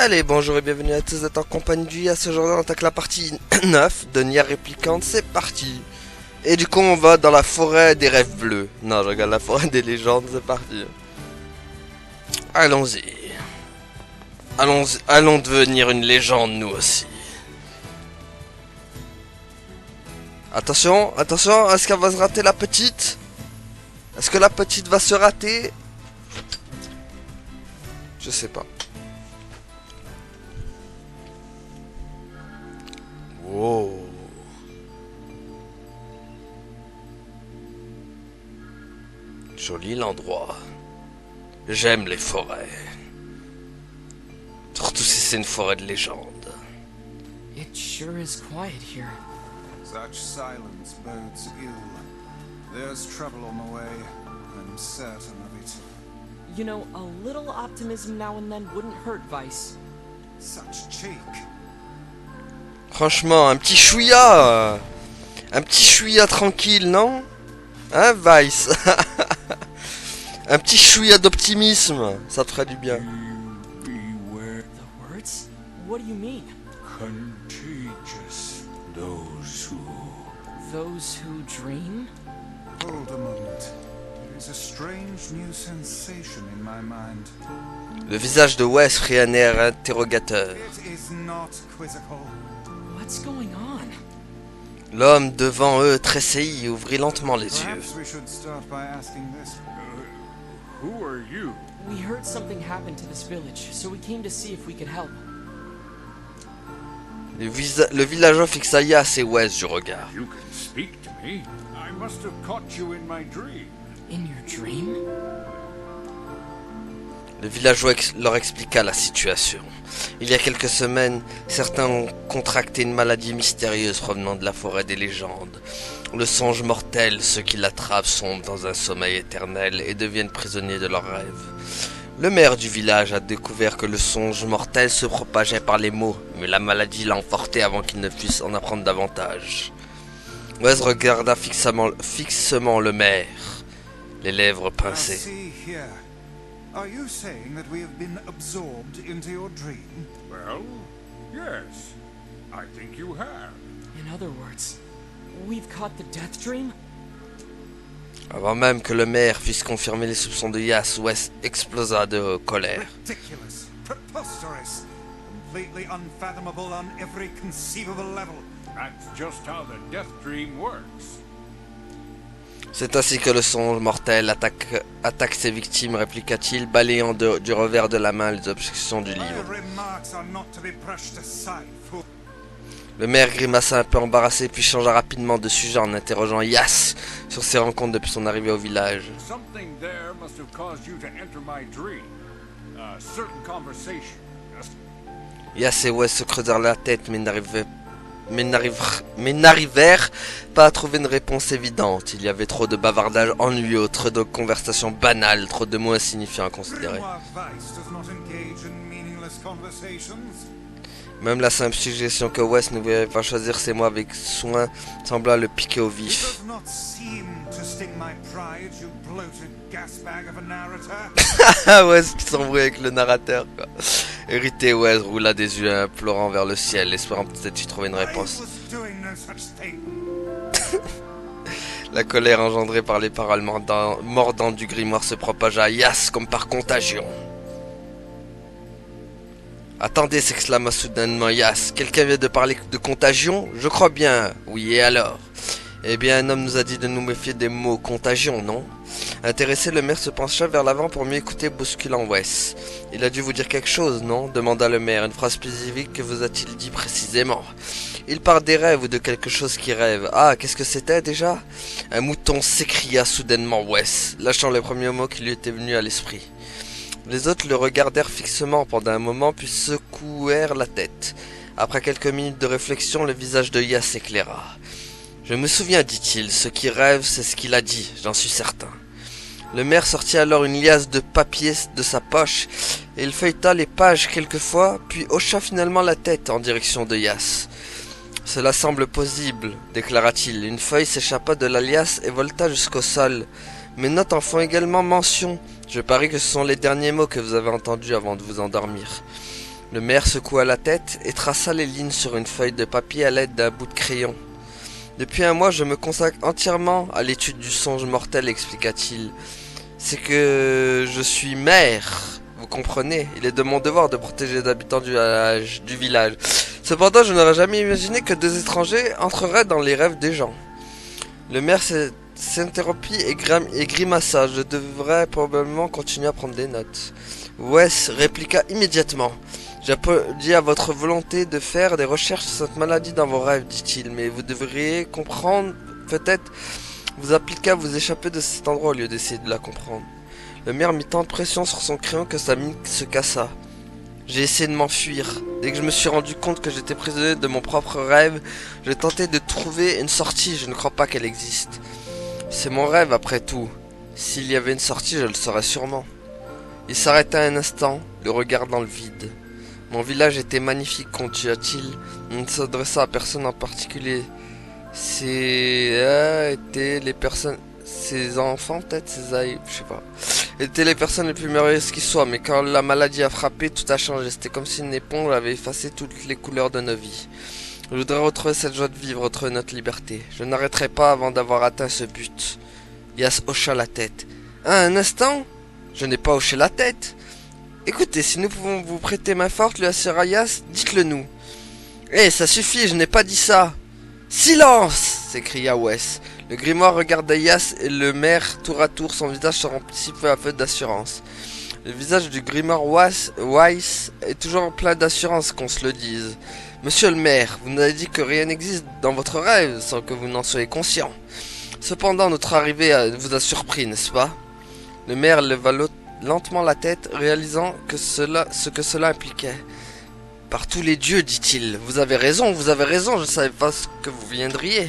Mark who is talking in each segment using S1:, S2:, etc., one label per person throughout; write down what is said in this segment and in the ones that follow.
S1: Allez, bonjour et bienvenue à tous, vous êtes en compagnie du Yas. Aujourd'hui on attaque la partie 9 de Nier Replicant, c'est parti. Et du coup on va dans la forêt des rêves bleus. Non, je regarde la forêt des légendes, c'est parti. Allons-y. Allons devenir une légende nous aussi. Attention, attention, est-ce qu'elle va se rater la petite? Est-ce que la petite va se rater? Je sais pas. Wow. Joli l'endroit. J'aime les forêts. Surtout si c'est une forêt de légende.
S2: It sure is quiet here.
S3: Such silence bodes ill. There's trouble on the way. I'm certain of it.
S2: You know, a little optimism now and then wouldn't hurt, Vice.
S3: Such cheek.
S1: Franchement, un petit chouïa. Un petit chouïa tranquille, non? Hein, Vice? Un petit chouïa d'optimisme. Ça te ferait du bien.
S3: Beware
S2: The words? What do you mean?
S3: contagious.
S2: Those who dream?
S3: Hold a moment. There is a strange new sensation in my mind.
S1: Le visage de Wes prit un air interrogateur.
S3: It is not quizzical.
S2: What's going on?
S1: L'homme devant eux tressaillit et ouvrit lentement les yeux.
S3: Perhaps we should start by asking this.
S4: Who are you?
S2: We heard something happened to this village, so we came to see if we could help.
S1: Le villageois fixa Yas et Wes du regard.
S4: You can speak to me. I must have caught you in my dream.
S2: In your dream?
S1: Le villageois leur expliqua la situation. Il y a quelques semaines, certains ont contracté une maladie mystérieuse provenant de la forêt des légendes. Le songe mortel, ceux qui l'attrapent sombrent dans un sommeil éternel et deviennent prisonniers de leurs rêves. Le maire du village a découvert que le songe mortel se propageait par les mots, mais la maladie l'a emporté avant qu'il ne puisse en apprendre davantage. Wes regarda fixement le maire, les lèvres
S3: I
S1: pincées.
S3: see here. Are you saying that we have been absorbed into your dream?
S4: Well, yes. I think you have.
S2: In other words, we've caught the death dream?
S1: Avant même que le maire puisse confirmer les soupçons de Yas, Wes explosa de colère.
S3: Ridiculous. Preposterous. Completely unfathomable on every conceivable level.
S4: That's just how the death dream works.
S1: C'est ainsi que le songe mortel attaque ses victimes, répliqua-t-il, balayant du revers de la main les objections du
S3: My
S1: livre.
S3: remarks are not to be brushed aside, fool.
S1: Le maire grimaça un peu embarrassé, puis changea rapidement de sujet en interrogeant Yas sur ses rencontres depuis son arrivée au village.
S4: Something there must have caused you to enter my dream. A certain conversation.
S1: Yas et Wes se creusèrent la tête, mais n'arrivèrent pas à trouver une réponse évidente. Il y avait trop de bavardage ennuyeux, trop de conversations banales, trop de mots insignifiants à considérer.
S3: Grimoire Vice does not engage in meaningless conversations.
S1: Même la simple suggestion que Wes ne voulait pas choisir ses mots avec soin sembla le piquer au
S3: It
S1: vif.
S3: does not seem to sting my pride, you bloated gasbag of a narrator.
S1: Ah Wes qui s'embrouille avec le narrateur quoi. Irrité, Wes roula des yeux implorants vers le ciel, espérant peut-être y trouver une
S3: I
S1: réponse.
S3: was doing no such thing.
S1: La colère engendrée par les paroles mordantes du grimoire se propagea à Yas comme par contagion. Attendez, s'exclama soudainement Yas. Quelqu'un vient de parler de contagion? Je crois bien. Oui, et alors? Eh bien, un homme nous a dit de nous méfier des mots contagion, non? Intéressé, le maire se pencha vers l'avant pour mieux écouter, bousculant Wes. Il a dû vous dire quelque chose, non? Demanda le maire. Une phrase spécifique, que vous a-t-il dit précisément? Il parle des rêves ou de quelque chose qui rêve. Ah, qu'est-ce que c'était déjà? Un mouton, s'écria soudainement Wes, lâchant les premiers mots qui lui étaient venus à l'esprit. Les autres le regardèrent fixement pendant un moment, puis secouèrent la tête. Après quelques minutes de réflexion, le visage de Yas s'éclaira. Je me souviens, dit-il, ce qui rêve, c'est ce qu'il a dit, j'en suis certain. Le maire sortit alors une liasse de papier de sa poche, et il feuilleta les pages quelquefois, puis hocha finalement la tête en direction de Yas. Cela semble possible, déclara-t-il. Une feuille s'échappa de la liasse et volta jusqu'au sol. Mes notes en font également mention. Je parie que ce sont les derniers mots que vous avez entendus avant de vous endormir. Le maire secoua la tête et traça les lignes sur une feuille de papier à l'aide d'un bout de crayon. Depuis un mois, je me consacre entièrement à l'étude du songe mortel, expliqua-t-il. C'est que je suis maire, vous comprenez. Il est de mon devoir de protéger les habitants du village. Cependant, je n'aurais jamais imaginé que deux étrangers entreraient dans les rêves des gens. Le maire s'interrompit et grimaça. Je devrais probablement continuer à prendre des notes. Wes répliqua immédiatement. J'applaudis à votre volonté de faire des recherches sur cette maladie dans vos rêves, dit-il, mais vous devriez comprendre, peut-être vous appliquer à vous échapper de cet endroit au lieu d'essayer de la comprendre. Le maire mit tant de pression sur son crayon que sa mine se cassa. J'ai essayé de m'enfuir. Dès que je me suis rendu compte que j'étais prisonnier de mon propre rêve, je tentais de trouver une sortie, je ne crois pas qu'elle existe. C'est mon rêve après tout. S'il y avait une sortie, je le saurais sûrement. Il s'arrêta un instant, le regard dans le vide. Mon village était magnifique, continua-t-il. Il ne s'adressa à personne en particulier. Étaient les personnes... Ses enfants, peut-être, ses aïeux, je sais pas. Étaient les personnes les plus merveilleuses qui soient, mais quand la maladie a frappé, tout a changé. C'était comme si une éponge avait effacé toutes les couleurs de nos vies. Je voudrais retrouver cette joie de vivre, retrouver notre liberté. Je n'arrêterai pas avant d'avoir atteint ce but. Yas hocha la tête. Un instant? Je n'ai pas hoché la tête. Écoutez, si nous pouvons vous prêter main forte, lui assura Yas, dites-le nous. Ça suffit, je n'ai pas dit ça. Silence! S'écria Wes. Le grimoire regarda Yas et le maire tour à tour, son visage se remplit peu à peu d'assurance. Le visage du grimoire Weiss est toujours plein d'assurance, qu'on se le dise. Monsieur le maire, vous nous avez dit que rien n'existe dans votre rêve sans que vous n'en soyez conscient. Cependant, notre arrivée vous a surpris, n'est-ce pas? Le maire leva lentement la tête, réalisant ce que cela impliquait. Par tous les dieux, dit-il, vous avez raison, je ne savais pas ce que vous viendriez.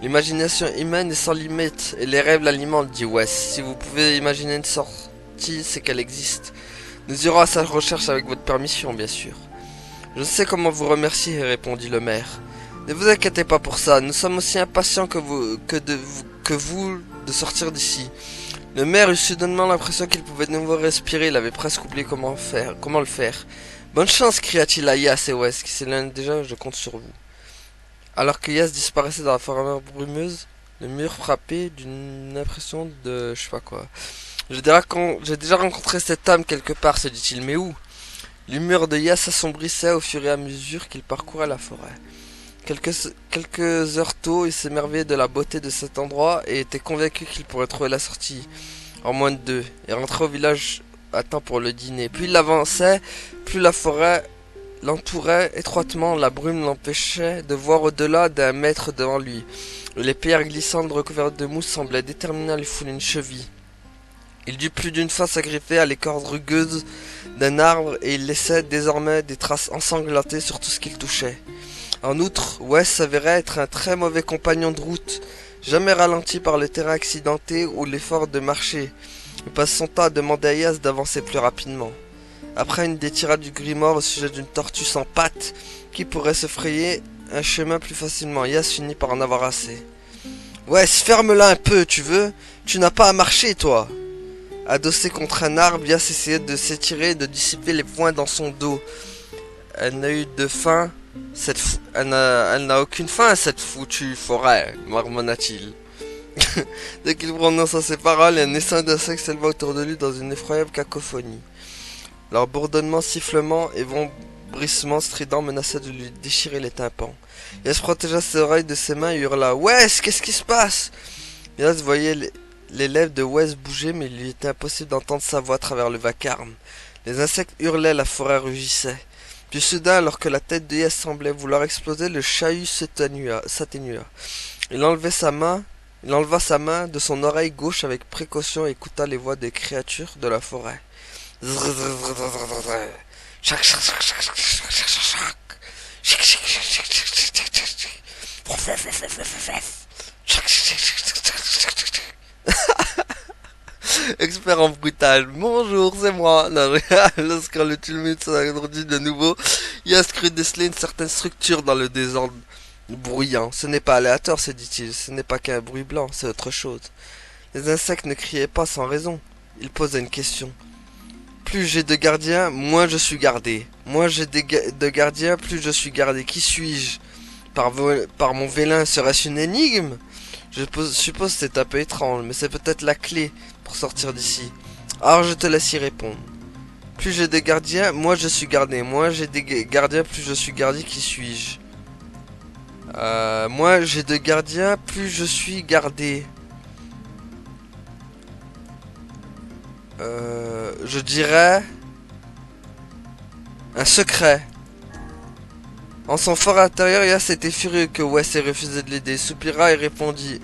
S1: L'imagination humaine est sans limite, et les rêves l'alimentent, dit Wes. Si vous pouvez imaginer une sortie, c'est qu'elle existe. Nous irons à sa recherche avec votre permission, bien sûr. Je sais comment vous remercier, répondit le maire. Ne vous inquiétez pas pour ça, nous sommes aussi impatients que vous de sortir d'ici. Le maire eut soudainement l'impression qu'il pouvait de nouveau respirer, il avait presque oublié comment le faire. Bonne chance, cria-t-il à Yas et Wes, qui s'éloignent déjà, je compte sur vous. Alors que Yas disparaissait dans la forêt brumeuse, le mur frappé d'une impression de je sais pas quoi. J'ai déjà rencontré cet homme quelque part, se dit-il, mais où? L'humeur de Yas s'assombrissait au fur et à mesure qu'il parcourait la forêt. Quelques heures tôt, il s'émerveillait de la beauté de cet endroit et était convaincu qu'il pourrait trouver la sortie en moins de 2 et rentrer au village à temps pour le dîner. Plus il avançait, plus la forêt l'entourait étroitement, la brume l'empêchait de voir au-delà d'un mètre devant lui. Les pierres glissantes recouvertes de mousse semblaient déterminées à lui fouler une cheville. Il dut plus d'une fois s'agripper à l'écorce rugueuse d'un arbre et il laissait désormais des traces ensanglantées sur tout ce qu'il touchait. En outre, Wes s'avérait être un très mauvais compagnon de route, jamais ralenti par le terrain accidenté ou l'effort de marcher. Il passe son temps à demander à Yas d'avancer plus rapidement. Après une détirade du grimoire au sujet d'une tortue sans pattes qui pourrait se frayer un chemin plus facilement, Yas finit par en avoir assez. Wes, ferme-la un peu, tu veux? Tu n'as pas à marcher, toi. Adossé contre un arbre, Yas essayait de s'étirer et de dissiper les poings dans son dos. Elle n'a eu de faim. Elle n'a aucune faim à cette foutue forêt, marmonna-t-il. Dès qu'il prononça ces paroles, un essaim d'insectes s'éleva autour de lui dans une effroyable cacophonie. Leur bourdonnement, sifflement et vombrissement strident menaçaient de lui déchirer les tympans. Yas protégea ses oreilles de ses mains et hurla « Wes, qu'est-ce qui se passe ?» Yas voyait les lèvres de Wes bouger, mais il lui était impossible d'entendre sa voix à travers le vacarme. Les insectes hurlaient, la forêt rugissait. Puis soudain, alors que la tête de Yas semblait vouloir exploser, le chahut s'atténua. Il enleva sa main de son oreille gauche avec précaution et écouta les voix des créatures de la forêt. Expert en bruitage. Bonjour, c'est moi. Lorsque le tumulte s'agrandit de nouveau, Yas crut déceler une certaine structure dans le désordre bruyant. Ce n'est pas aléatoire, se dit-il. Ce n'est pas qu'un bruit blanc, c'est autre chose. Les insectes ne criaient pas sans raison. Ils posaient une question. plus j'ai de gardiens, moins je suis gardé. Moins j'ai de gardiens, plus je suis gardé. Qui suis-je? Par mon vélin, serait-ce une énigme? Je suppose que c'est un peu étrange, mais c'est peut-être la clé pour sortir d'ici. Alors je te laisse y répondre. Plus j'ai de gardiens, moins je suis gardé. Moins j'ai des gardiens, plus je suis gardé. Qui suis-je? Moins j'ai de gardiens, plus je suis gardé. Je dirais... un secret. En son fort intérieur, Yas était furieux que Wes ait refusé de l'aider. Soupira et répondit: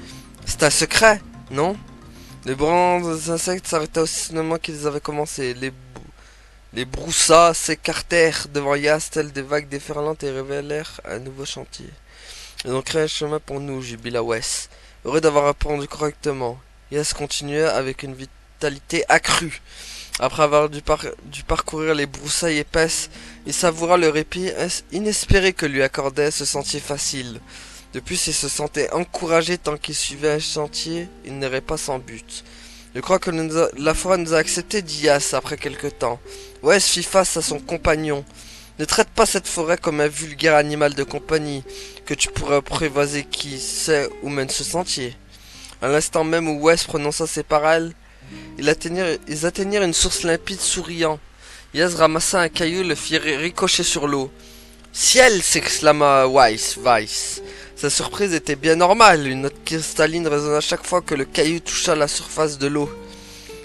S1: c'est un secret, non? Les grands insectes s'arrêtaient aussi seulement qu'ils avaient commencé. Les broussas s'écartèrent devant Yas telles des vagues déferlantes et révélèrent un nouveau chantier. Ils ont créé un chemin pour nous, jubila Wes. Heureux d'avoir répondu correctement, Yas continua avec une vitalité accrue. Après avoir dû parcourir les broussailles épaisses, il savoura le répit inespéré que lui accordait ce sentier facile. De plus, il se sentait encouragé tant qu'il suivait un chantier, il n'irait pas sans but. Je crois que la forêt nous a acceptés, dit Yas après quelque temps. Wes fit face à son compagnon. Ne traite pas cette forêt comme un vulgaire animal de compagnie, que tu pourrais apprivoiser qui sait où mène ce sentier. À l'instant même où Wes prononça ces paroles, ils atteignirent une source limpide souriant. Yas ramassa un caillou et le fit ricocher sur l'eau. Ciel! S'exclama Weiss. Sa surprise était bien normale, une note cristalline résonna chaque fois que le caillou toucha la surface de l'eau.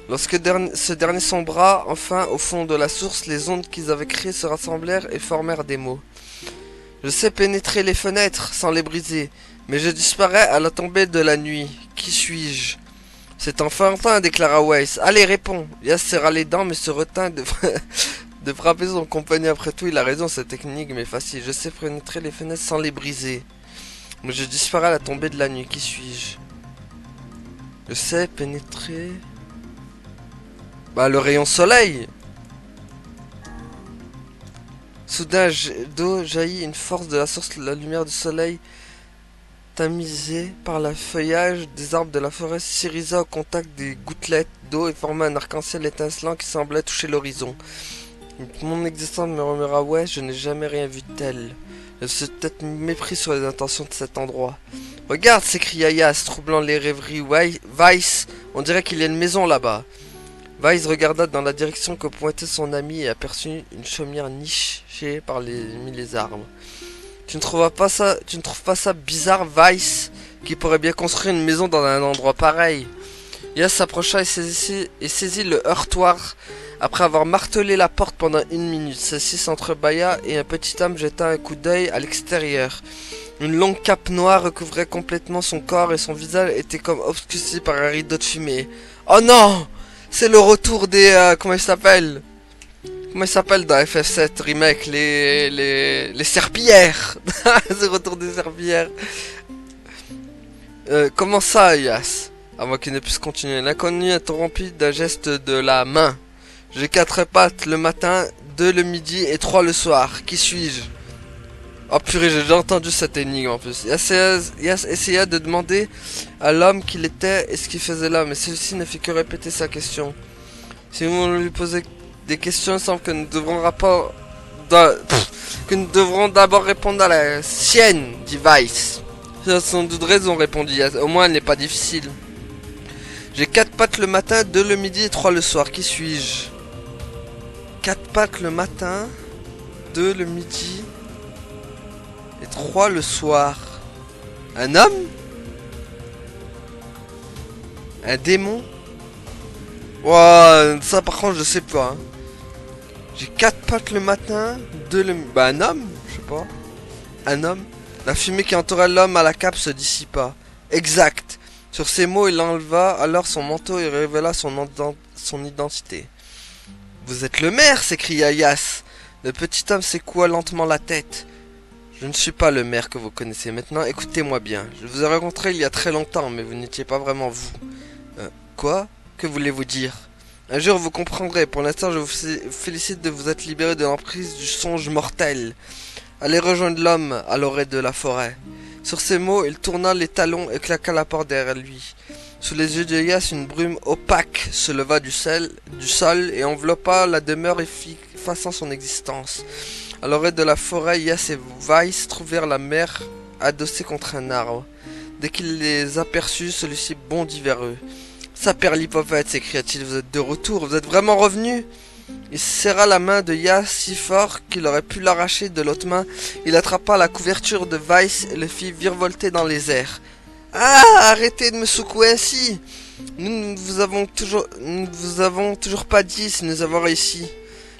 S1: Lorsque ce dernier sombra, enfin, au fond de la source, les ondes qu'ils avaient créées se rassemblèrent et formèrent des mots. Je sais pénétrer les fenêtres sans les briser, mais je disparais à la tombée de la nuit. Qui suis-je? C'est enfantin, déclara Weiss. Allez, réponds. Yas serra les dents, mais se retint de frapper son compagnon. Après tout, il a raison, cette énigme est facile. Je sais pénétrer les fenêtres sans les briser. Mais je disparais à la tombée de la nuit. Qui suis-je? Je sais pénétrer... le rayon soleil. Soudain d'eau jaillit une force de la source, la lumière du soleil, tamisée par le feuillage des arbres de la forêt, s'irrisa au contact des gouttelettes d'eau et forma un arc-en-ciel étincelant qui semblait toucher l'horizon. Mon existence, murmura ouais, je n'ai jamais rien vu de tel. Je suis peut-être mépris sur les intentions de cet endroit. Regarde, s'écria Yas, troublant les rêveries Weiss, on dirait qu'il y a une maison là-bas. Weiss regarda dans la direction que pointait son ami et aperçut une chaumière nichée parmi les arbres. Tu ne trouves pas ça bizarre, Weiss, qui pourrait bien construire une maison dans un endroit pareil? Yas s'approcha et saisit le heurtoir après avoir martelé la porte pendant 1 minute. Celle-ci s'entrebâilla et un petit homme jeta un coup d'œil à l'extérieur. Une longue cape noire recouvrait complètement son corps et son visage était comme obscurci par un rideau de fumée. Oh non! C'est le retour des... comment il s'appelle dans FF7 Remake? Les serpillères. C'est le retour des serpillères. Comment ça, Yas? Avant qu'il ne puisse continuer. L'inconnu interrompit d'un geste de la main. J'ai 4 pattes le matin, 2 le midi et 3 le soir. Qui suis-je? Oh purée, j'ai déjà entendu cette énigme en plus. Yas essaya de demander à l'homme qui il était et ce qu'il faisait là, mais celui-ci ne fit que répéter sa question. Si vous lui posez des questions, il semble que nous devrons d'abord répondre à la sienne, dit Weiss. Sans doute raison, répondit Yas. Au moins, elle n'est pas difficile. J'ai 4 pattes le matin, 2 le midi et 3 le soir. Qui suis-je? 4 pattes le matin, 2 le midi et 3 le soir. Un homme? Un démon? Ouah, ça par contre je sais pas. Hein. J'ai 4 pattes le matin, 2 le midi. Un homme? Je sais pas. Un homme? La fumée qui entourait l'homme à la cape se dissipa. Exact. Sur ces mots, il enleva alors son manteau et révéla son identité. Vous êtes le maire, s'écria Yas. Le petit homme secoua lentement la tête. Je ne suis pas le maire que vous connaissez maintenant, écoutez-moi bien. Je vous ai rencontré il y a très longtemps, mais vous n'étiez pas vraiment vous. Quoi? Que voulez-vous dire? Un jour vous comprendrez, pour l'instant je vous félicite de vous être libéré de l'emprise du songe mortel. Allez rejoindre l'homme à l'orée de la forêt. Sur ces mots, il tourna les talons et claqua la porte derrière lui. Sous les yeux de Yas, une brume opaque se leva du sol et enveloppa la demeure effaçant son existence. À l'oreille de la forêt, Yas et Weiss trouvèrent la mère adossée contre un arbre. Dès qu'il les aperçut, celui-ci bondit vers eux. « Saperlipopette » s'écria-t-il, « vous êtes de retour, vous êtes vraiment revenu ?» Il serra la main de Yas si fort qu'il aurait pu l'arracher de l'autre main. Il attrapa la couverture de Weiss et le fit virevolter dans les airs. « Ah, arrêtez de me secouer ainsi! Nous ne vous avons toujours pas dit si nous avons réussi. »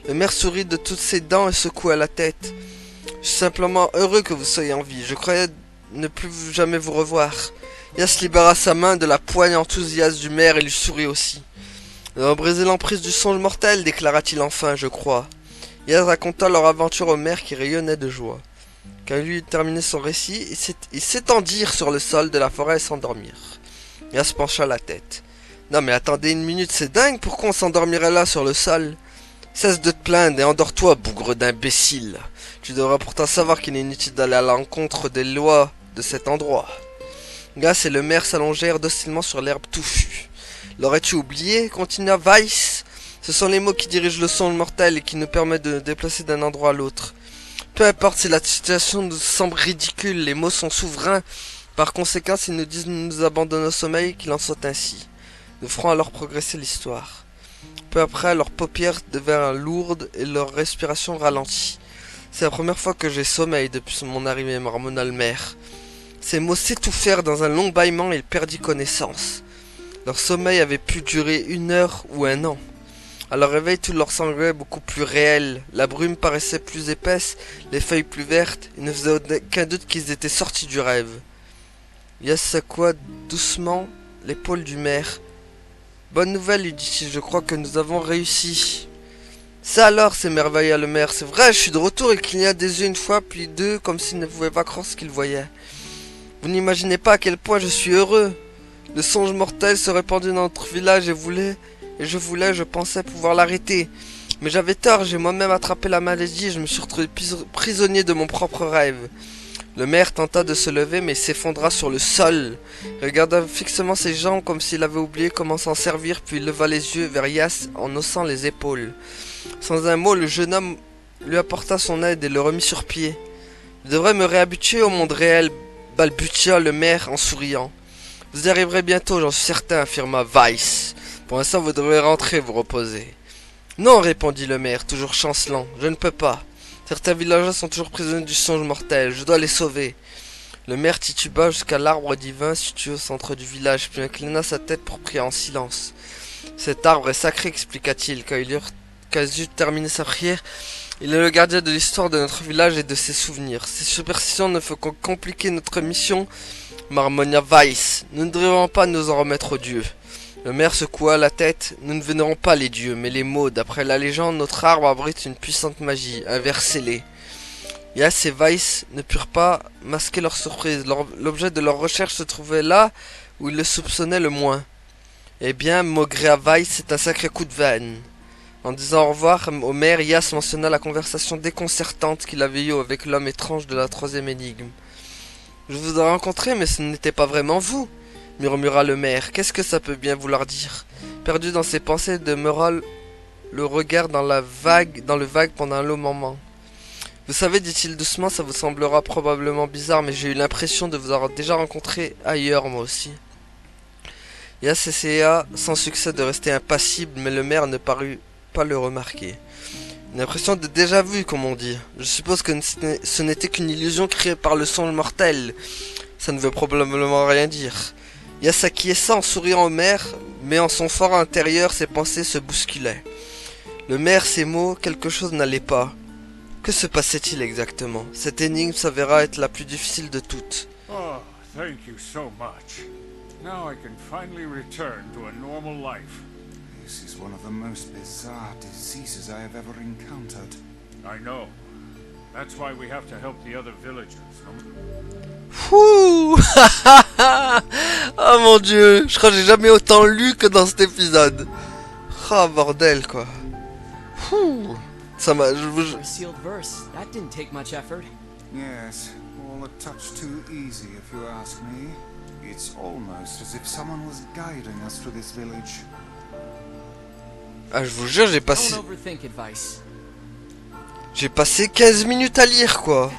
S1: Le maire sourit de toutes ses dents et secoua la tête. « Je suis simplement heureux que vous soyez en vie. Je croyais ne plus jamais vous revoir. » Yas libéra sa main de la poigne enthousiaste du maire et lui sourit aussi. « Nous avons brisé l'emprise du songe mortel, déclara-t-il enfin, je crois. » Yas raconta leur aventure au maire qui rayonnait de joie. Quand il eut terminé son récit, ils s'étendirent sur le sol de la forêt et s'endormirent. Yas pencha la tête. « Non mais attendez une minute, c'est dingue, pourquoi on s'endormirait là sur le sol ? Cesse de te plaindre et endors-toi, bougre d'imbécile. Tu devrais pourtant savoir qu'il est inutile d'aller à l'encontre des lois de cet endroit. » Yas et le maire s'allongèrent docilement sur l'herbe touffue. « L'aurais-tu oublié ?» continua Weiss. « Ce sont les mots qui dirigent le songe mortel et qui nous permettent de nous déplacer d'un endroit à l'autre. Peu importe si la situation nous semble ridicule, les mots sont souverains. Par conséquent, s'ils nous disent de nous abandonner au sommeil, qu'il en soit ainsi. Nous ferons alors progresser l'histoire. » Peu après, leurs paupières devinrent lourdes et leur respiration ralentit. « C'est la première fois que j'ai sommeil depuis mon arrivée, marmonna le maire. » Ces mots s'étouffèrent dans un long bâillement et il perdit connaissance. Leur sommeil avait pu durer 1 heure ou 1 an. À leur réveil, tout leur semblait beaucoup plus réel. La brume paraissait plus épaisse, les feuilles plus vertes. Il ne faisait aucun doute qu'ils étaient sortis du rêve. Yas secoua doucement l'épaule du maire. « Bonne nouvelle, lui dit-il, je crois que nous avons réussi. »« Ça alors, s'émerveilla le maire, c'est vrai, je suis de retour. » Il cligna des yeux une fois, puis deux, comme s'il ne pouvait pas croire ce qu'il voyait. « Vous n'imaginez pas à quel point je suis heureux. Le songe mortel se répandit dans notre village et je pensais pouvoir l'arrêter. Mais j'avais tort, j'ai moi-même attrapé la maladie et je me suis retrouvé prisonnier de mon propre rêve. » Le maire tenta de se lever mais s'effondra sur le sol. Il regarda fixement ses jambes comme s'il avait oublié comment s'en servir, puis il leva les yeux vers Yas en haussant les épaules. Sans un mot, le jeune homme lui apporta son aide et le remit sur pied. « Je devrais me réhabituer au monde réel, » balbutia le maire en souriant. « Vous y arriverez bientôt, j'en suis certain, » affirma Weiss. « Pour l'instant, vous devrez rentrer vous reposer. »« Non, » répondit le maire, toujours chancelant, « je ne peux pas. Certains villageois sont toujours prisonniers du songe mortel, je dois les sauver. » Le maire tituba jusqu'à l'arbre divin situé au centre du village, puis inclina sa tête pour prier en silence. « Cet arbre est sacré, expliqua-t-il, quand il eut terminé sa prière. Il est le gardien de l'histoire de notre village et de ses souvenirs. Ces superstitions ne font que compliquer notre mission, marmonna Weiss. Nous ne devrions pas nous en remettre aux dieux. » Le maire secoua la tête. « Nous ne vénérons pas les dieux, mais les mots. D'après la légende, notre arbre abrite une puissante magie, un ver scellé. » Yas et Weiss ne purent pas masquer leur surprise. L'objet de leur recherche se trouvait là où ils le soupçonnaient le moins. « Eh bien, maugréa Weiss, c'est un sacré coup de vanne. » En disant au revoir au maire, Yas mentionna la conversation déconcertante qu'il avait eue avec l'homme étrange de la 3e énigme. « Je vous ai rencontré, mais ce n'était pas vraiment vous, » murmura le maire. « Qu'est-ce que ça peut bien vouloir dire ?» Perdu dans ses pensées, demeura le regard dans le vague pendant un long moment. « Vous savez, dit-il doucement, ça vous semblera probablement bizarre, mais j'ai eu l'impression de vous avoir déjà rencontré ailleurs, moi aussi. » Yas essaya sans succès de rester impassible, mais le maire ne parut pas le remarquer. Une impression de déjà-vu, comme on dit. Je suppose que ce n'était qu'une illusion créée par le songe mortel. Ça ne veut probablement rien dire. Yas acquiesça en souriant au maire, mais en son fort intérieur, ses pensées se bousculaient. Le maire, ses mots, quelque chose n'allait pas. Que se passait-il exactement? Cette énigme s'avéra être la plus difficile de toutes.
S4: Oh, thank you so much. Now I can finally return to a normal life.
S3: This is one of the most bizarre diseases I have ever encountered.
S4: I know. That's why we have to help the other villagers.
S1: Fouh. Oh mon dieu, je crois que j'ai jamais autant lu que dans cet épisode. Oh bordel quoi. Fouh. Ça m'a...
S2: For a sealed verse, that didn't take much effort.
S3: Yes, all a touch too easy if you ask me. It's almost as if someone was guiding us to this village.
S1: Ah, je vous jure,
S5: Don't overthink advice.
S1: j'ai passé 15 minutes à lire, quoi.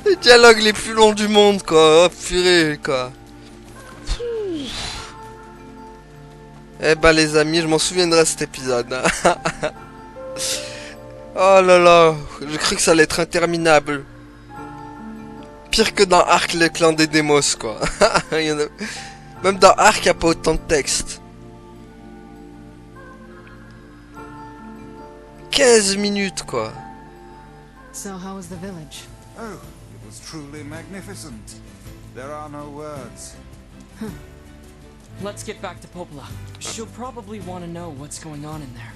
S1: Les dialogues les plus longs du monde, quoi. Oh, purée, quoi. Eh ben, les amis, je m'en souviendrai de cet épisode. Oh là là, j'ai cru que ça allait être interminable. Pire que dans Ark, le clan des Démos, quoi. Il y en a... Même dans Ark, il n'y a pas autant de texte. 15 minutes, quoi.
S2: So how was the village?
S3: Oh, it was truly magnificent. There are no words.
S5: Let's get back to Popola. She'll probably want to know what's going on in there.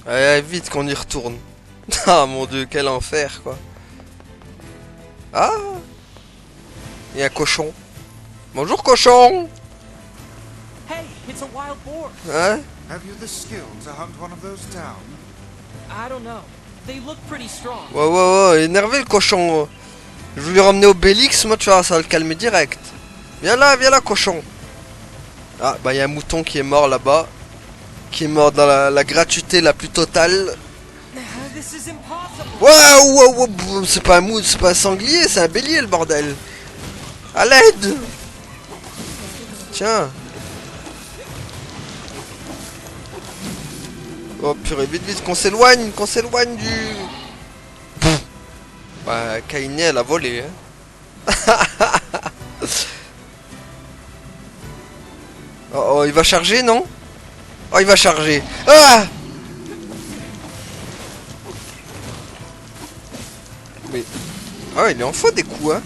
S1: Allez, vite qu'on y retourne. Ah mon dieu, quel enfer, quoi. Ah, il y a un cochon. Bonjour, cochon.
S5: Hey, it's a wild boar.
S1: Hein?
S3: Have you the skill to hunt one of those down?
S5: I don't know. They look pretty strong.
S1: Ouais, énervé le cochon. Je vais lui ramener Obélix, moi tu vois, ça va le calmer direct. Viens là, cochon. Ah, bah il y a un mouton qui est mort là-bas. Qui est mort dans la gratuité la plus totale.
S5: This is impossible.
S1: Wow, c'est pas un c'est pas un sanglier, c'est un bélier le bordel. À l'aide. Tiens. Oh purée, vite, qu'on s'éloigne du... Bah, Kainé, elle a volé, hein. Oh, il va charger, non? Oh, il va charger. Ah! Mais... Ah, il est en faux des coups, hein.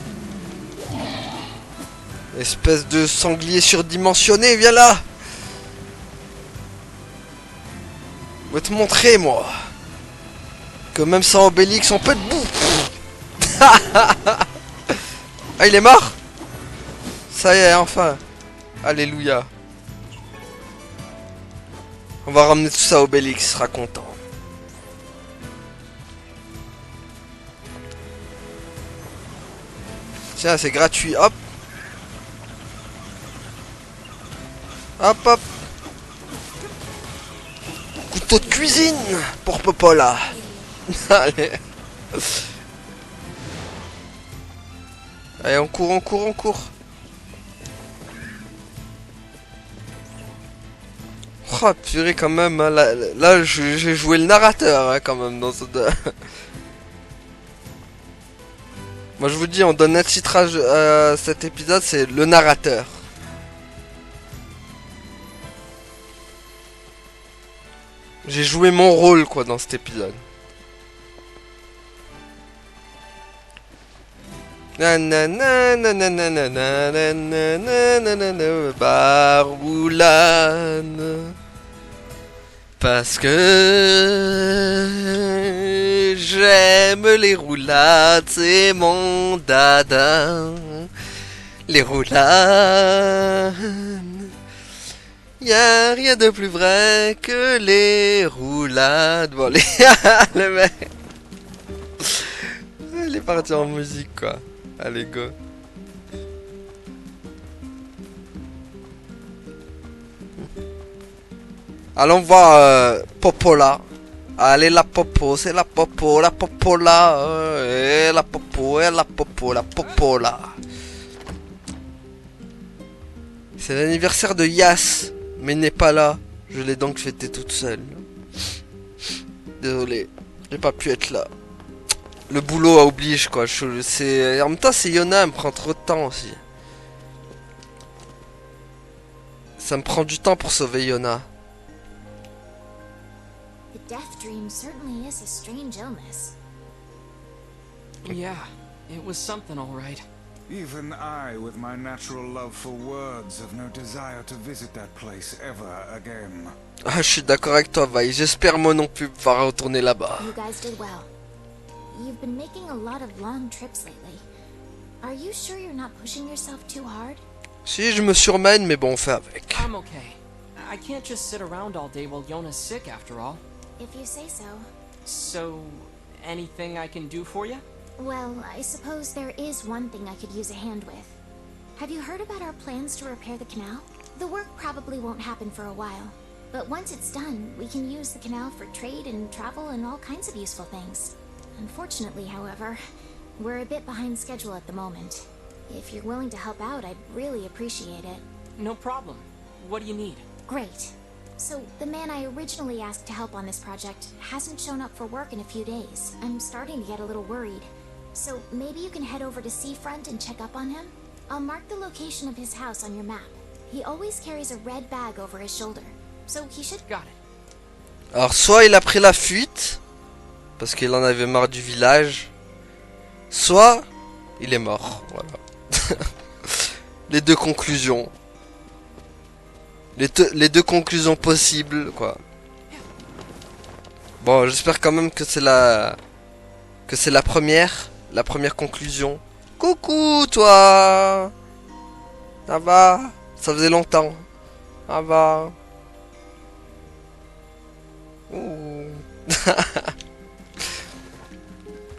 S1: Espèce de sanglier surdimensionné, viens là. Je vais te montrer, moi, que même sans Obélix, on peut te bouffer. Ah, il est mort? Ça y est, enfin. Alléluia. On va ramener tout ça à Obélix, il sera content. Tiens, c'est gratuit, hop. Hop. Couteau de cuisine pour Popola. Allez. Allez, on court. Oh purée quand même, hein, là j'ai joué le narrateur, hein, quand même dans ce... Moi je vous dis, on donne un titrage à cet épisode, c'est le narrateur. J'ai joué mon rôle, quoi, dans cet épisode. Baroulane. Parce que j'aime les roulades, c'est mon dada. Les roulades. Y'a rien de plus vrai que les roulades. Bon, le mec. Il est parti en musique, quoi. Allez, go. Allons voir Popola. Allez, la popo, c'est la popola. Et la popo, la popola. C'est l'anniversaire de Yas, mais il n'est pas là. Je l'ai donc fêté toute seule. Désolé, j'ai pas pu être là. Le boulot oblige, quoi. En même temps, c'est Yona, elle me prend trop de temps aussi. Ça me prend du temps pour sauver Yona.
S6: The death dream certainly is a strange illness.
S5: Yeah, it was something all right.
S3: Even I, with my natural love for words, have no desire to visit that place ever again.
S1: Ah, je suis d'accord avec toi, Vi. J'espère moi non plus pouvoir retourner là-bas.
S6: You guys did well. You've been making a lot of long trips lately. Are you sure you're not pushing yourself too hard?
S1: Si, je me surmène, mais bon, on fait avec.
S5: I'm okay. I can't just sit around all day while Yona's sick after all.
S6: If you say so.
S5: So, anything I can do for you?
S6: Well, I suppose there is one thing I could use a hand with. Have you heard about our plans to repair the canal? The work probably won't happen for a while, but once it's done, we can use the canal for trade and travel and all kinds of useful things. Unfortunately, however, we're a bit behind schedule at the moment. If you're willing to help out, I'd really appreciate it.
S5: No problem. What do you need?
S6: Great. So, the man I originally asked to help on this project hasn't shown up for work in a few days. I'm starting to get a little worried. So, maybe you can head over to Seafront and check up on him? I'll mark the location of his house on your map. He always carries a red bag over his shoulder, so he should...
S5: Got it.
S1: Alors soit il a pris la fuite, parce qu'il en avait marre du village, soit il est mort, voilà. Les deux conclusions. Les deux conclusions possibles, quoi. Bon, j'espère quand même que c'est la première conclusion. Coucou, toi. Ça va? Ça faisait longtemps. Ça va? Ouh.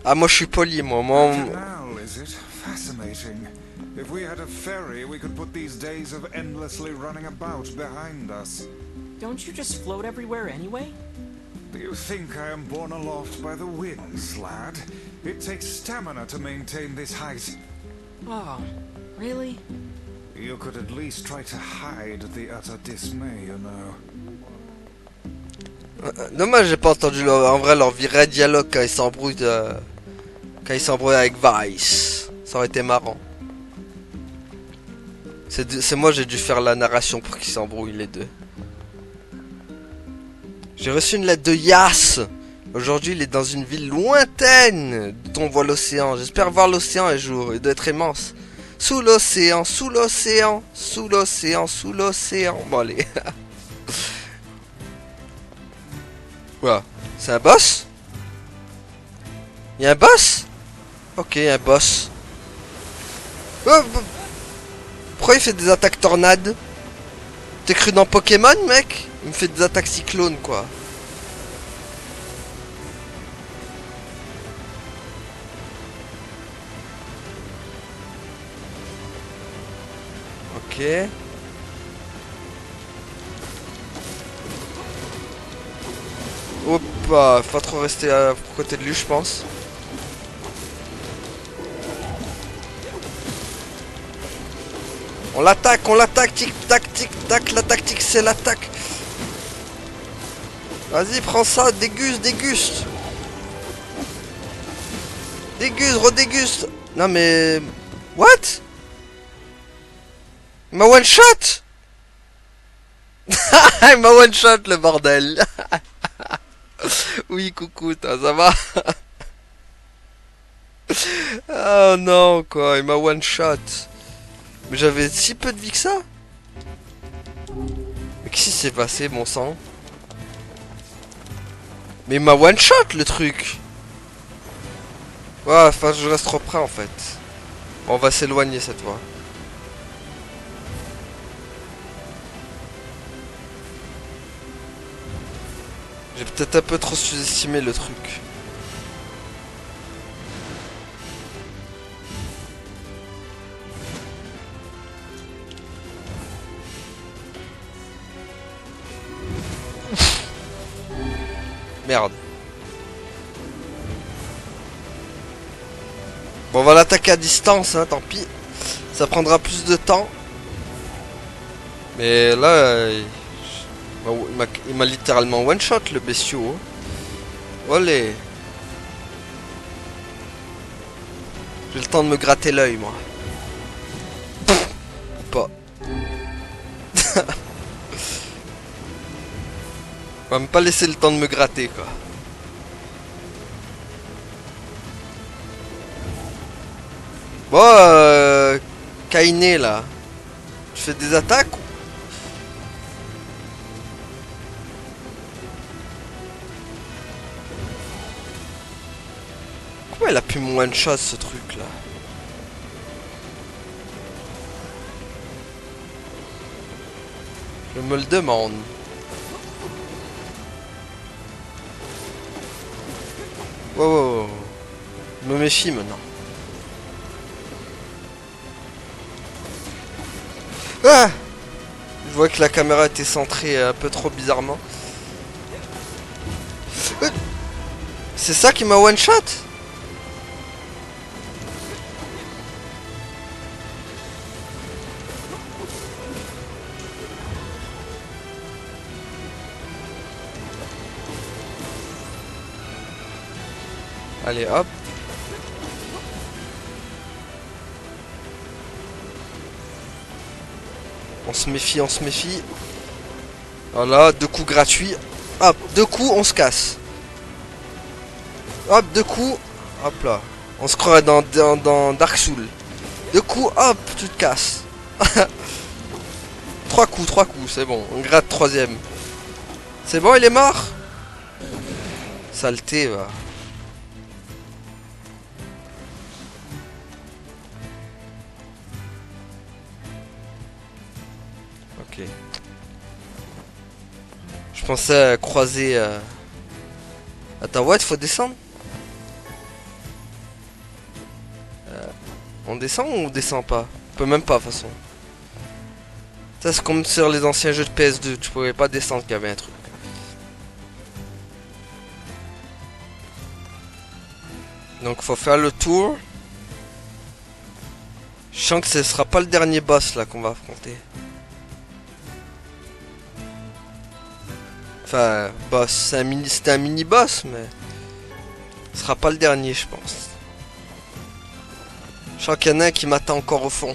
S1: Ah, moi je suis poli, moi.
S3: Canal, is it? Fascinating. If we had a ferry, we could put these days of endlessly running about behind us.
S5: Don't you just float everywhere anyway?
S3: Do you think I am borne aloft by the winds, lad? It takes stamina to maintain this height.
S5: Oh, really?
S3: You could at least try to hide the utter dismay, you know.
S1: Dommage, j'ai pas entendu en vrai leur vrai dialogue quand ils s'embrouillent avec Vice. Ça aurait été marrant. C'est moi, j'ai dû faire la narration pour qu'ils s'embrouillent les deux. J'ai reçu une lettre de Yas. Aujourd'hui, il est dans une ville lointaine dont on voit l'océan. J'espère voir l'océan un jour. Il doit être immense. Sous l'océan, sous l'océan, sous l'océan, sous l'océan. Bon, allez. Voilà. C'est un boss? Il y a un boss? Ok, un boss. Oh, pourquoi il fait des attaques tornades? T'es cru dans Pokémon, mec? Il me fait des attaques cyclones, quoi. Ok. Hop, faut trop rester à côté de lui, je pense. On l'attaque, tic-tac, la tactique c'est l'attaque. Vas-y, prends ça, déguste. Déguste, redéguste. Non mais... What? Il m'a one shot. Il m'a one shot le bordel. Oui, coucou, ça va? Oh non, quoi, il m'a one shot. Mais j'avais si peu de vie que ça. Mais qu'est-ce qui s'est passé, mon sang? Mais il m'a one shot le truc. Ouais, enfin, je reste trop près en fait. Bon, on va s'éloigner cette fois. J'ai peut-être un peu trop sous-estimé le truc. Merde. Bon, on va l'attaquer à distance, hein, tant pis. Ça prendra plus de temps. Mais là, il m'a littéralement one shot le bestiau. Olé. J'ai le temps de me gratter l'œil, moi. Ou pas. On va même pas laisser le temps de me gratter, quoi. Bon, Kainé, là. Tu fais des attaques ou... Comment elle a pu me one-shot, ce truc-là? Je me le demande. Wow. Je me méfie maintenant. Ah! Je vois que la caméra était centrée un peu trop bizarrement. C'est ça qui m'a one shot? Allez hop. On se méfie, on se méfie. Voilà, 2 coups gratuits. Hop, 2 coups, on se casse. Hop, 2 coups. Hop là. On se croirait dans Dark Souls. 2 coups, hop, tu te casses. 3 coups, c'est bon. On gratte 3ème. C'est bon, il est mort? Saleté, va. Ok. Je pensais croiser... Attends, ouais, il faut descendre. On descend ou on descend pas? On peut même pas, de toute façon. Ça, c'est comme sur les anciens jeux de PS2. Tu pouvais pas descendre qu'il y avait un truc. Donc, faut faire le tour. Je sens que ce sera pas le dernier boss, là, qu'on va affronter. Enfin, boss. C'était un mini-boss, mais... Ce sera pas le dernier, je pense. Je sens qu'il y en a un qui m'attend encore au fond.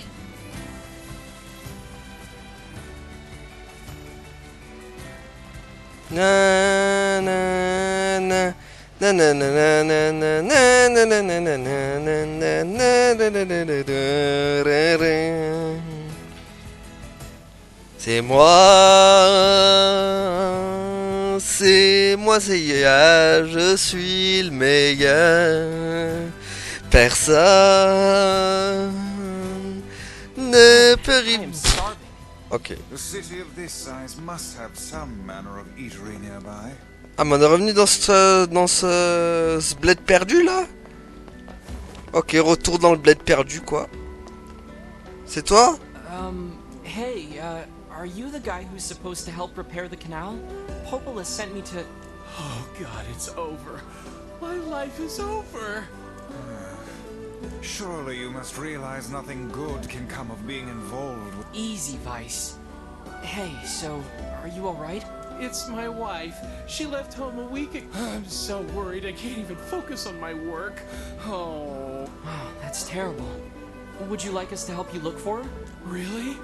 S1: Na na na na na na na na na na na na na na. C'est moi, c'est ya, je suis le meilleur. Personne ne peut
S5: I am
S1: rire.
S5: starving.
S1: Ok.
S3: A city of this size must have some manner of eatery nearby.
S1: Ah, mais on est revenu dans ce bled perdu là. Ok, retour dans le bled perdu quoi. C'est toi?
S5: Hey, are you the guy who's supposed to help repair the canal? Popola sent me to...
S7: Oh God, it's over. My life is over.
S3: Surely you must realize nothing good can come of being involved with...
S5: Easy, Vice. Hey, so, are you alright?
S7: It's my wife. She left home a week ago. I'm so worried I can't even focus on my work. Oh.
S5: Wow, that's terrible. Would you like us to help you look for her?
S7: Really?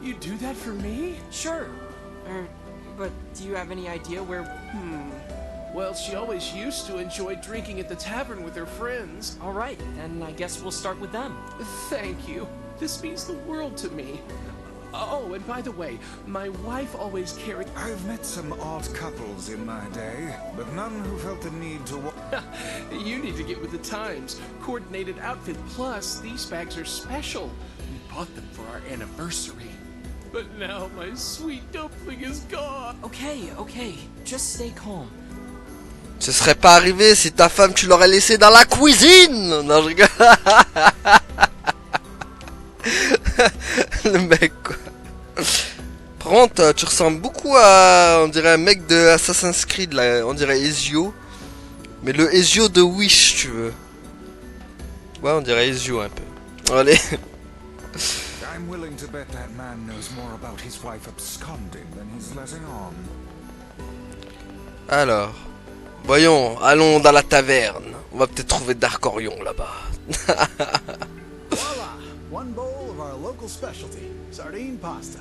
S7: You do that for me?
S5: Sure. But do you have any idea where...
S7: Well, she always used to enjoy drinking at the tavern with her friends.
S5: Alright, then I guess we'll start with them.
S7: Thank you. This means the world to me. Oh, and by the way, my wife always carried...
S3: I've met some odd couples in my day, but none who felt the need to...
S7: You need to get with the times. Coordinated outfit plus, these bags are special. We bought them for our anniversary. But now my sweet dumpling is gone.
S5: Okay, just stay calm.
S1: Ce serait pas arrivé si ta femme tu l'aurais laissée dans la cuisine. Non, je rigole. Le mec quoi. Par contre, tu ressembles beaucoup à, on dirait un mec de Assassin's Creed là, on dirait Ezio. Mais le Ezio de Wish, tu veux. Ouais, on dirait Ezio un peu. Allez.
S3: I'm willing to bet that man knows more about his wife absconding than he's letting on.
S1: Alors, voyons, allons dans la taverne. On va peut-être trouver Dark Orion là-bas.
S8: Voila! One bowl of our local specialty, sardine pasta.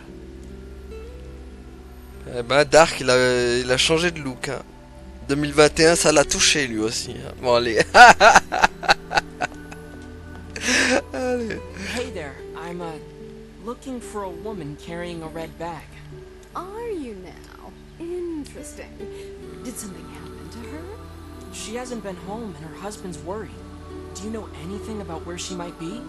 S1: Eh ben, Dark, il a changé de look. Hein. 2021, ça l'a touché lui aussi. Hein. Bon, allez. Allez.
S5: Hey there, I'm, looking for a woman carrying a red bag.
S9: Are you now? Interesting. Did something happen to her?
S5: She hasn't been home and her husband's worried. Do you know anything about where she might be?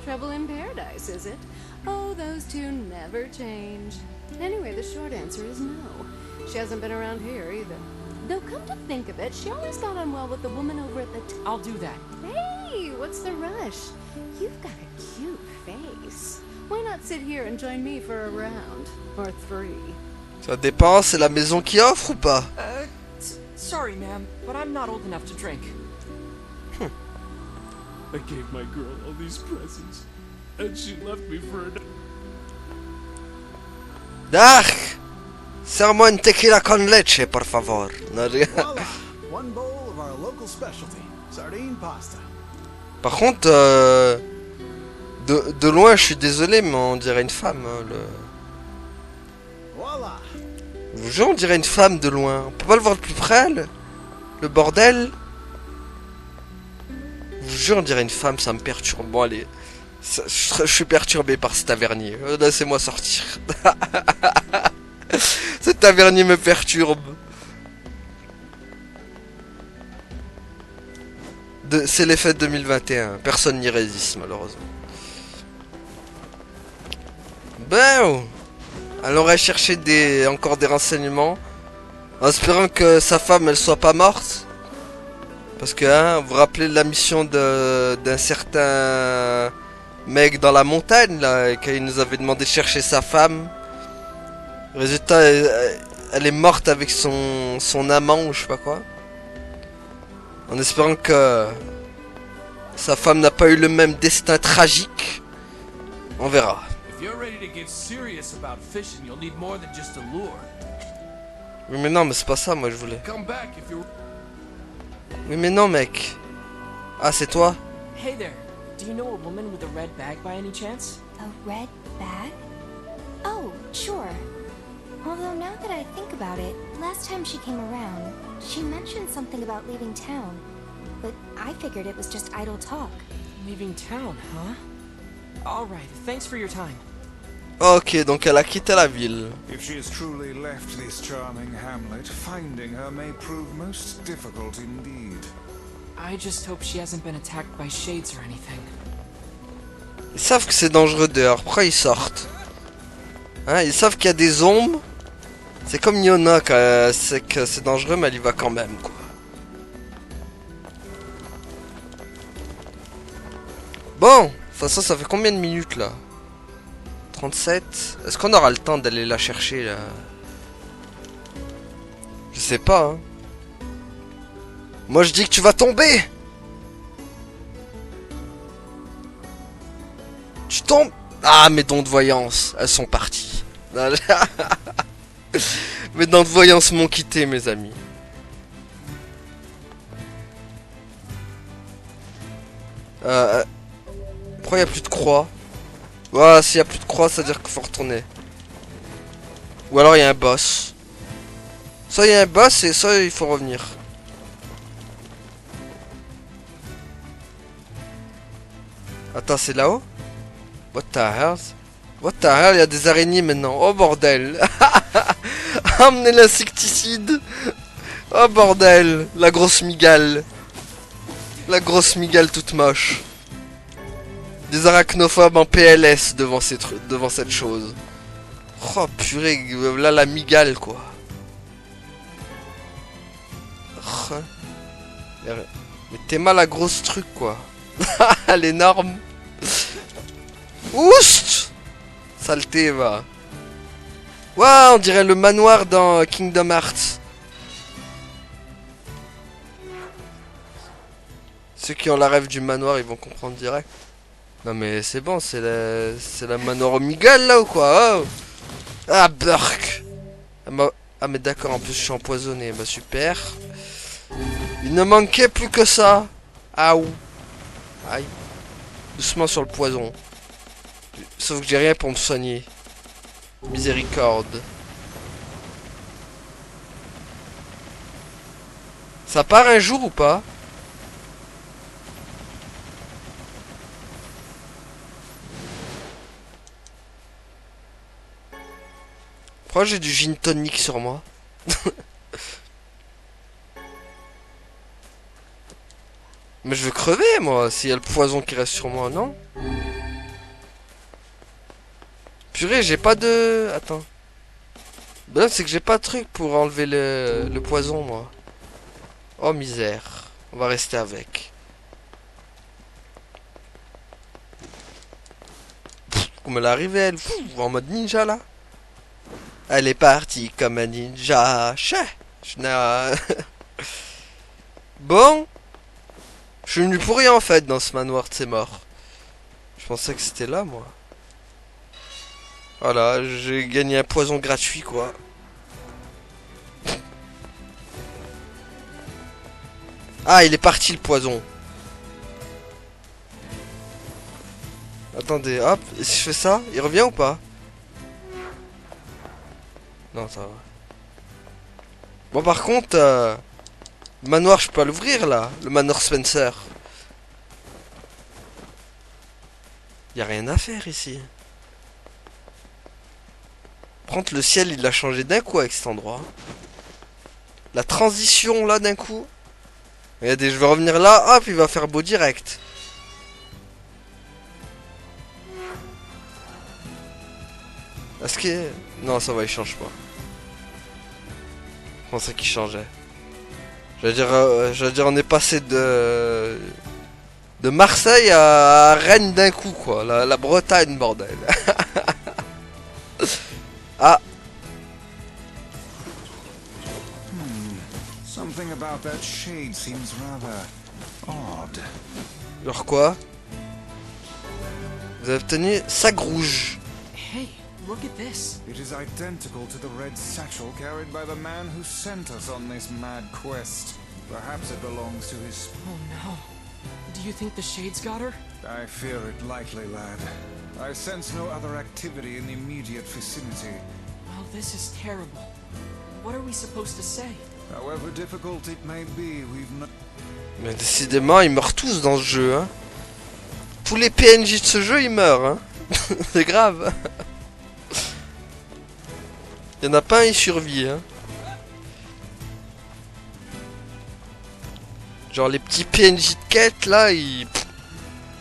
S9: Trouble in paradise, is it? Oh, those two never change. Anyway, the short answer is no. She hasn't been around here either. Though, come to think of it, she always got on well with the woman over at the
S5: I'll do that.
S9: Hey, what's the rush? You've got a cute face. Why not sit here and join me for a round? Or 3?
S1: Ça dépend, c'est la maison qui offre ou pas?
S5: Sorry, ma'am, but I'm not old enough to drink.
S7: I gave my girl all these presents, and she left me for an...
S1: Dark! Serre-moi une tequila con leche, por favor. Non,
S8: Voila! One bowl of our local specialty, sardine pasta.
S1: Par contre, de loin, je suis désolé, mais on dirait une femme. Hein,
S8: Voila!
S1: Je vous jure, on dirait une femme de loin. On peut pas le voir de plus près, le bordel. Je vous jure, on dirait une femme, ça me perturbe. Bon, allez. Je suis perturbé par ce tavernier. Laissez-moi sortir. Ce tavernier me perturbe. C'est les fêtes 2021. Personne n'y résiste, malheureusement. Ben, alors on va chercher encore des renseignements. En espérant que sa femme, elle soit pas morte. Parce que, hein, vous vous rappelez de la mission d'un certain mec dans la montagne, là, qui nous avait demandé de chercher sa femme. Résultat, elle est morte avec son amant ou je sais pas quoi. En espérant que sa femme n'a pas eu le même destin tragique. On verra. Oui mais non, mais c'est pas ça moi je voulais. Oui mais non mec. Ah c'est toi?
S5: Hey there, do you know a woman with a red bag by any chance?
S6: A red bag? Oh, sure. Although now that I think about it, last time she came around, she mentioned something about leaving town. But I figured it was just idle talk.
S5: Leaving town, huh? Alright, thanks for your time.
S1: Ok, donc elle a quitté la ville.
S3: If she has truly left this charming hamlet, finding her may prove most difficult indeed.
S5: I just hope she hasn't been attacked by shades or anything.
S1: Ils savent que c'est dangereux dehors, pourquoi ils sortent? Hein, ils savent qu'il y a des ombres. C'est comme Yona, c'est que c'est dangereux, mais elle y va quand même, quoi. Bon, de toute façon, ça fait combien de minutes, là? 37. Est-ce qu'on aura le temps d'aller la chercher, là? Je sais pas, hein. Moi, je dis que tu vas tomber! Tu tombes! Ah, mes dons de voyance, elles sont parties. Mes dons de voyance m'ont quitté, mes amis. Pourquoi il n'y a plus de croix? Ouais, s'il n'y a plus de croix, ça veut dire qu'il faut retourner. Ou alors il y a un boss. Soit il y a un boss et soit il faut revenir. Attends, c'est là-haut? What the hell? What the hell? Il y a des araignées maintenant. Oh bordel! Amenez l'insecticide! Oh bordel! La grosse migale! La grosse migale toute moche. Des arachnophobes en PLS devant cette chose. Oh purée, là la migale quoi. Oh. Mais t'es mal la grosse truc quoi. L'énorme. Oust! Saleté va. Waouh, on dirait le manoir dans Kingdom Hearts. Ceux qui ont la rêve du manoir, ils vont comprendre direct. Non mais c'est bon, c'est la manoir au Miguel là ou quoi? Oh. Ah, Burk. Ah mais d'accord, en plus je suis empoisonné. Bah super. Il ne manquait plus que ça. Aouh. Aïe. Doucement sur le poison. Sauf que j'ai rien pour me soigner. Miséricorde. Ça part un jour ou pas? Pourquoi j'ai du gin tonic sur moi? Mais je veux crever moi s'il y a le poison qui reste sur moi, non? Purée, j'ai pas de... Attends. Ben c'est que j'ai pas de truc pour enlever le poison moi. Oh misère. On va rester avec. Comme elle est arrivée, elle, en mode ninja là. Elle est partie comme un ninja. Bon. Je suis venu pour rien en fait dans ce manoir de ces morts. Je pensais que c'était là moi. Voilà, j'ai gagné un poison gratuit quoi. Ah, il est parti le poison. Attendez, hop, et si je fais ça, il revient ou pas? Non, ça va. Bon, par contre, le manoir, je peux pas l'ouvrir là, le manoir Spencer. Y a rien à faire ici. Par contre, le ciel, il a changé d'un coup avec cet endroit. La transition là d'un coup. Regardez, je vais revenir là, hop, il va faire beau direct. Est-ce que... Non, ça va, il change pas. Je pensais qu'il changeait. Je veux dire, on est passé de Marseille à Rennes d'un coup, quoi. La Bretagne, bordel. Ah.
S3: Something about that shade seems rather odd.
S1: Alors quoi? Vous avez obtenu sac rouge.
S5: Hey, look at this.
S3: It is identical to the red satchel carried by the man who sent us on this mad quest. Perhaps it belongs to his...
S5: Oh no. Do you think the Shades got her?
S3: I fear it likely, lad. I sense no other activity in the immediate vicinity.
S5: Well, this is terrible. What are we supposed to say?
S3: However difficult it may be, we've not...
S1: Mais décidément, ils meurent tous dans ce jeu, hein. Tous les PNJ de ce jeu, ils meurent, hein. C'est grave. Il y en a pas un, il survit, hein. Genre les petits PNJ de quête, là, ils...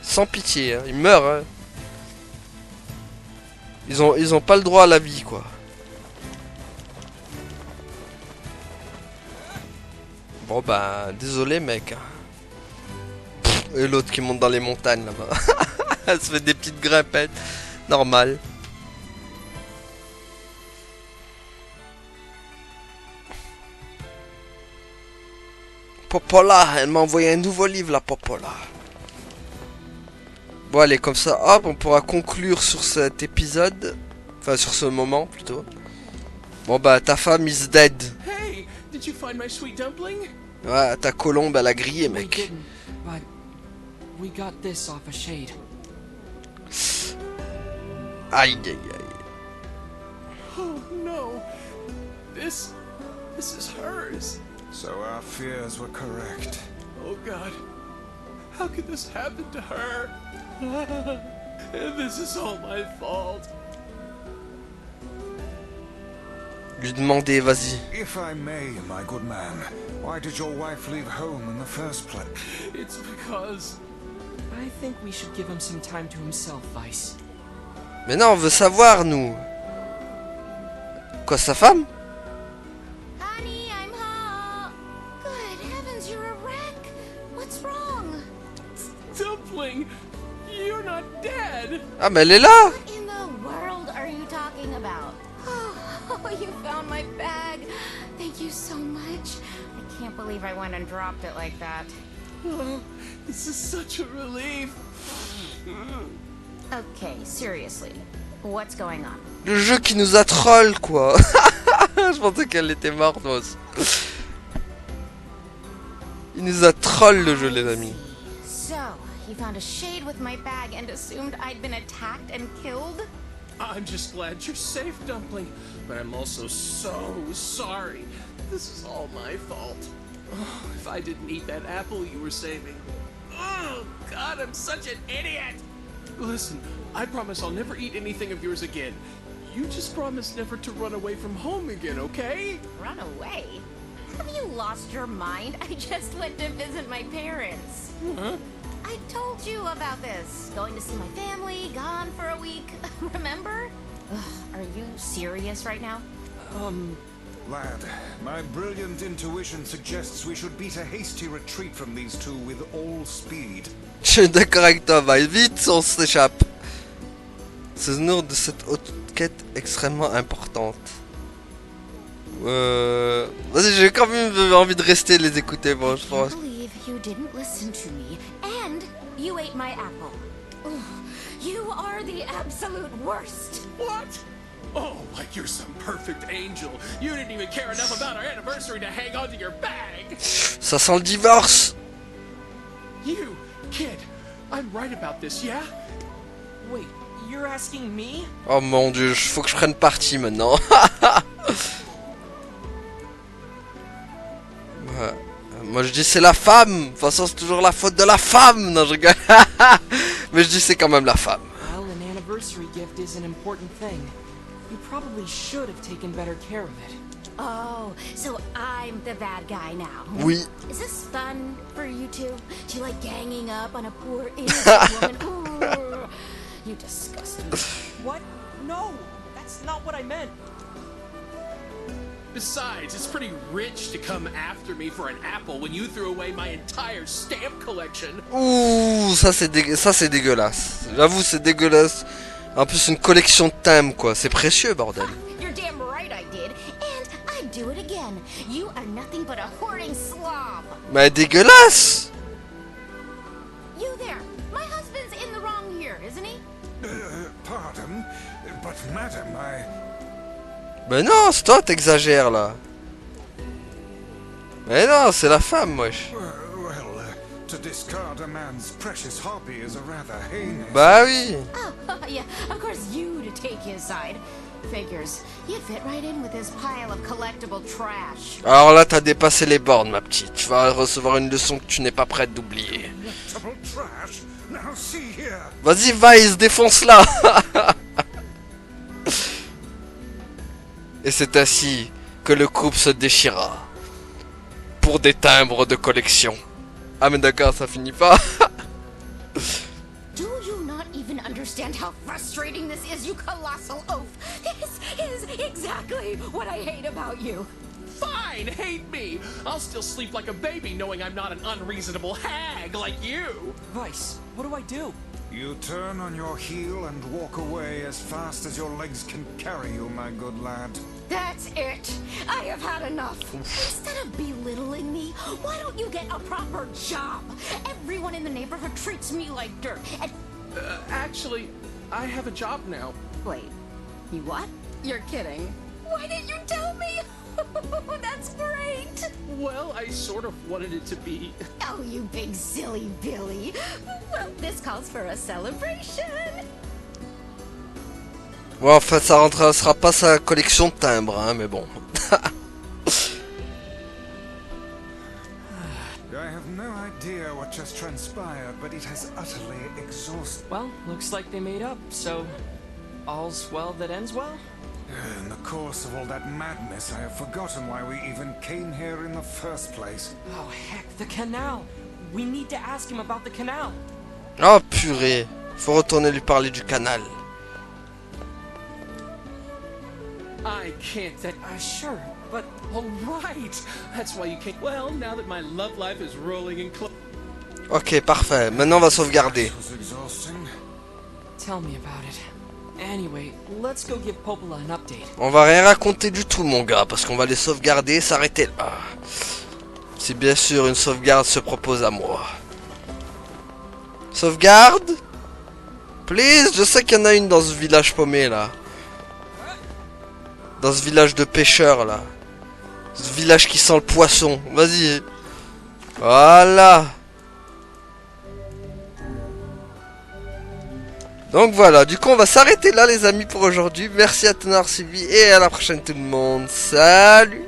S1: Sans pitié, hein. Ils meurent, hein. Ils ont pas le droit à la vie, quoi. Bon bah, désolé mec. Et l'autre qui monte dans les montagnes là-bas. Elle se fait des petites grimpettes. Normal. Popola, elle m'a envoyé un nouveau livre la Popola. Bon allez, comme ça, hop, on pourra conclure sur cet épisode. Enfin sur ce moment plutôt. Bon bah ta femme is dead.
S7: Hey, did you find my sweet dumpling?
S1: Ouais, ta colombe elle a grillé
S5: We
S1: mec.
S5: didn't, but we got this off a Shade.
S1: Aïe aïe aïe.
S7: Oh no. This is hers.
S3: So our fears were correct.
S7: Oh God. How could this happen to her? This is all my fault.
S1: Lui demander, vas-y.
S3: If I may, my good man, why did your wife leave home in the first place?
S7: It's because...
S5: I think we should give him some time to himself, Vice.
S1: Mais non, on veut savoir, nous. Quoi, sa femme?
S6: Honey, I'm home. Good heavens, you're a wreck. What's wrong?
S7: Dumpling, you're not dead.
S1: Ah, mais elle est là.
S6: What in the world are you talking about? Oh, you found my bag. Thank you so much. I can't believe I went and dropped it like that.
S7: Oh, this is such a relief.
S6: Okay, seriously. What's going on?
S1: Le jeu qui nous a troll, quoi. Je pensais qu'elle était morte, moi aussi. Il nous a troll, le jeu, les amis.
S6: So, you found a shade with my bag and assumed I'd been attacked and killed?
S7: I'm just glad you're safe, Dumpling. But I'm also so sorry. This is all my fault. Oh, if I didn't eat that apple you were saving. Oh, God, I'm such an idiot. Listen, I promise I'll never eat anything of yours again. You just promise never to run away from home again, okay?
S6: Run away? Have you lost your mind? I just went to visit my parents.
S7: Huh?
S6: I told you about this. Going to see my family, gone for a week. Remember? Ugh, are you serious right now?
S3: Lad, my brilliant intuition suggests we should beat a hasty retreat from these two with all speed.
S1: Je suis d'accord avec toi, va vite, on s'échappe. se nourrir de cette haute quête extrêmement importante. Vas-y, j'ai quand même envie de rester les écouter, bon, je pense.
S6: You didn't listen to me, and you ate my apple. Ugh, you are the absolute worst.
S7: What? Oh, like you're some perfect angel. You didn't even care enough about our anniversary to hang on to your bag.
S1: Ça sent le divorce.
S7: You, kid, I'm right about this, yeah?
S5: Wait, you're asking me?
S1: Oh mon dieu, faut que je prenne parti maintenant. Ouais. Moi je dis c'est la femme. De toute façon c'est toujours la faute de la femme. Non je rigole. Mais je dis c'est quand même la femme.
S5: Well, an anniversary gift is an important thing. You probably should have taken better care of it.
S6: Oh, so I'm the bad guy now.
S1: Oui.
S6: Is this fun for you two? Do you like ganging up on a poor innocent woman? Ooh, you disgust me.
S5: What? No, that's not what I meant.
S7: Besides, it's pretty rich to come after me for an apple when you threw away my entire stamp collection.
S1: Ouh, ça c'est dégueulasse. J'avoue c'est dégueulasse. En plus une collection de thèmes quoi. C'est précieux bordel.
S6: You're damn right I did, and I'd do it again. You are nothing but a hoarding slob.
S1: Mais dégueulasse.
S6: You there, my husband's in the wrong here, isn't he?
S3: Pardon, but madam,
S1: Mais non, c'est toi t'exagères là. Mais non, c'est la femme, wesh.
S3: To discard a man's precious hobby is a rather heinous...
S1: Bah oui.
S6: Oh, yeah, of course you to take his side. Figures. You fit right in with this pile of collectible trash.
S1: Alors là, t'as dépassé les bornes, ma petite. Tu vas recevoir une leçon que tu n'es pas prête d'oublier.
S3: Trash? Now see here.
S1: Vas-y, Vice, défonce-la. Et c'est ainsi que le couple se déchira. Pour des timbres de collection. Ah mais d'accord, ça finit pas.
S6: Do you not even understand how frustrating this is, you colossal oaf? This is exactly what I hate about you.
S7: Fine, hate me. I'll still sleep like a baby knowing I'm not an unreasonable hag like you.
S5: Vice, what do I do?
S3: You turn on your heel and walk away as fast as your legs can carry you, my good lad.
S6: That's it. I have had enough. Instead of belittling me, why don't you get a proper job? Everyone in the neighborhood treats me like dirt. And
S7: Actually, I have a job now.
S6: wait, you what? You're kidding. Why didn't you tell me? That's great.
S7: Well, I sort of wanted it to be.
S6: Oh, you big silly Billy. Well, this calls for a celebration.
S1: Ouais, en fait, ça rentrera pas sa collection de timbres, hein, mais bon.
S3: I have no idea what just transpired, but it has utterly exhausted...
S5: Well, looks like they made up, so all's well that ends well.
S3: In the course of all that madness, I have forgotten why we even came here in the first place.
S5: Oh heck, the canal. We need to ask him about the canal.
S1: Oh purée. Faut retourner lui parler du canal.
S7: I can't.
S5: Sure, but
S7: All right. That's why you can't. Well, now that my love life is rolling in close.
S1: Ok, parfait. Maintenant, on va sauvegarder.
S3: It was exhausting.
S5: tell me about it. Anyway, let's go give Popola an update.
S1: On va rien raconter du tout, mon gars, parce qu'on va les sauvegarder et s'arrêter là. Si bien sûr une sauvegarde se propose à moi. Sauvegarde? Please, je sais qu'il y en a une dans ce village paumé là. Dans ce village de pêcheurs là. Ce village qui sent le poisson. Vas-y. Voilà. Donc voilà, du coup on va s'arrêter là les amis pour aujourd'hui. Merci à tous d'avoir suivi et à la prochaine tout le monde. Salut.